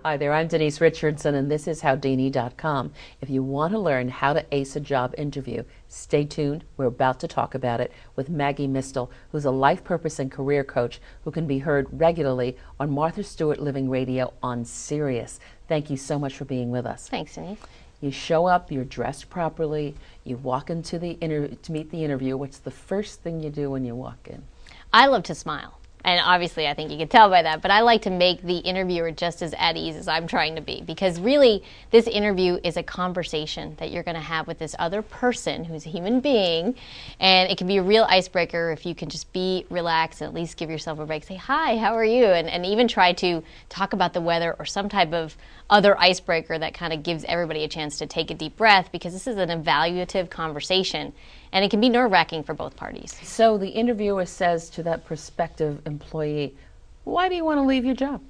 Hi there, I'm Denise Richardson, and this is Howdini.com. If you want to learn how to ace a job interview, stay tuned. We're about to talk about it with Maggie Mistel, who's a life purpose and career coach who can be heard regularly on Martha Stewart Living Radio on Sirius. Thank you so much for being with us. Thanks, Denise. You show up, you're dressed properly, you walk into to meet the interview. What's the first thing you do when you walk in? I love to smile. And obviously, I think you can tell by that, but I like to make the interviewer just as at ease as I'm trying to be, because really, this interview is a conversation that you're going to have with this other person who's a human being, and it can be a real icebreaker if you can just be relaxed and at least give yourself a break. Say, hi, how are you? And even try to talk about the weather or some type of other icebreaker that kind of gives everybody a chance to take a deep breath, because this is an evaluative conversation. And it can be nerve-wracking for both parties. So the interviewer says to that prospective employee, why do you want to leave your job?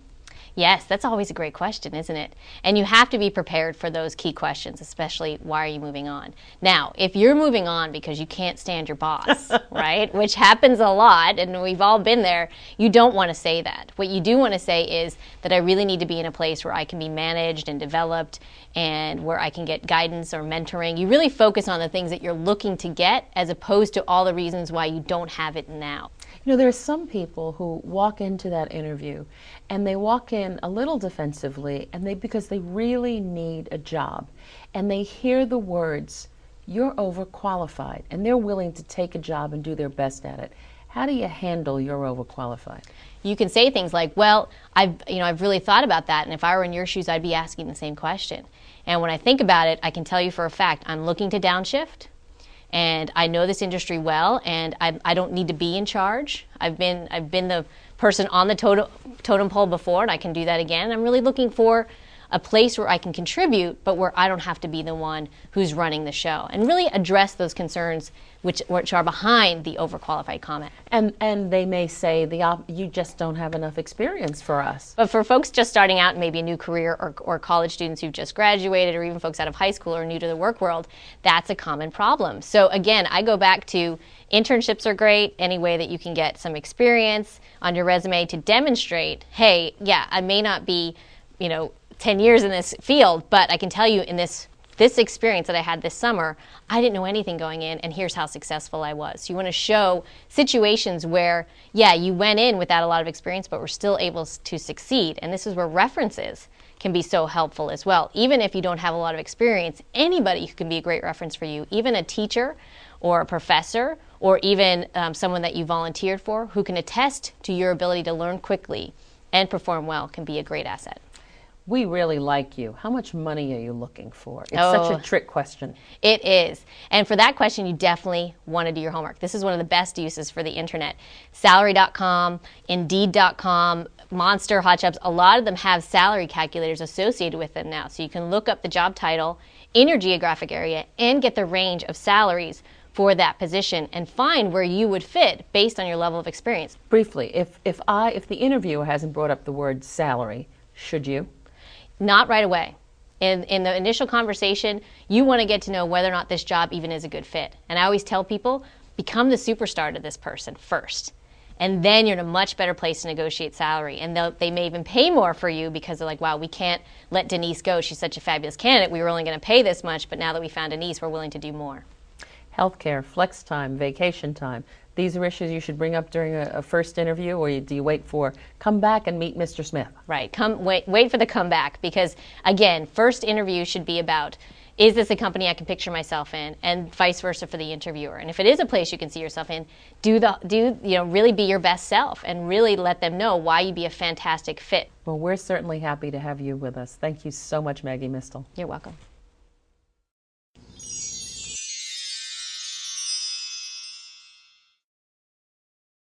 Yes, that's always a great question, isn't it? And you have to be prepared for those key questions, especially why are you moving on? Now, if you're moving on because you can't stand your boss, right, which happens a lot, and we've all been there, you don't want to say that. What you do want to say is that I really need to be in a place where I can be managed and developed and where I can get guidance or mentoring. You really focus on the things that you're looking to get as opposed to all the reasons why you don't have it now. You know, there are some people who walk into that interview and they walk in a little defensively and because they really need a job, and they hear the words, you're overqualified, and they're willing to take a job and do their best at it. How do you handle you're overqualified? You can say things like, well, I've really thought about that, and if I were in your shoes, I'd be asking the same question. And when I think about it, I can tell you for a fact, I'm looking to downshift. And I know this industry well, and I don't need to be in charge. I've been the person on the totem pole before, and I can do that again. I'm really looking for a place where I can contribute, but where I don't have to be the one who's running the show, and really address those concerns which are behind the overqualified comment. And they may say, you just don't have enough experience for us. But for folks just starting out, maybe a new career, or college students who've just graduated, or even folks out of high school or new to the work world, that's a common problem. So again, I go back to internships are great, any way that you can get some experience on your resume to demonstrate, hey, yeah, I may not be, 10 years in this field, but I can tell you in this experience that I had this summer, I didn't know anything going in, and here's how successful I was. You want to show situations where, yeah, you went in without a lot of experience, but were still able to succeed. And this is where references can be so helpful as well. Even if you don't have a lot of experience, anybody can be a great reference for you, even a teacher or a professor, or even someone that you volunteered for who can attest to your ability to learn quickly and perform well can be a great asset. We really like you. How much money are you looking for? It's such a trick question. It is. And for that question, you definitely want to do your homework. This is one of the best uses for the internet. Salary.com, Indeed.com, Monster, Hot Jobs, a lot of them have salary calculators associated with them now. So you can look up the job title in your geographic area and get the range of salaries for that position and find where you would fit based on your level of experience. Briefly, if the interviewer hasn't brought up the word salary, should you? Not right away. In the initial conversation, you want to get to know whether or not this job even is a good fit. And I always tell people, become the superstar to this person first. And then you're in a much better place to negotiate salary. And they may even pay more for you because they're like, wow, we can't let Denise go. She's such a fabulous candidate. We were only going to pay this much, but now that we found Denise, we're willing to do more. Healthcare, flex time, vacation time. These are issues you should bring up during a first interview, or do you wait for come back and meet Mr. Smith? Right. Wait for the comeback, because again, first interview should be about, is this a company I can picture myself in, and vice versa for the interviewer. And if it is a place you can see yourself in, really be your best self and really let them know why you'd be a fantastic fit. Well, we're certainly happy to have you with us. Thank you so much, Maggie Mistel. You're welcome.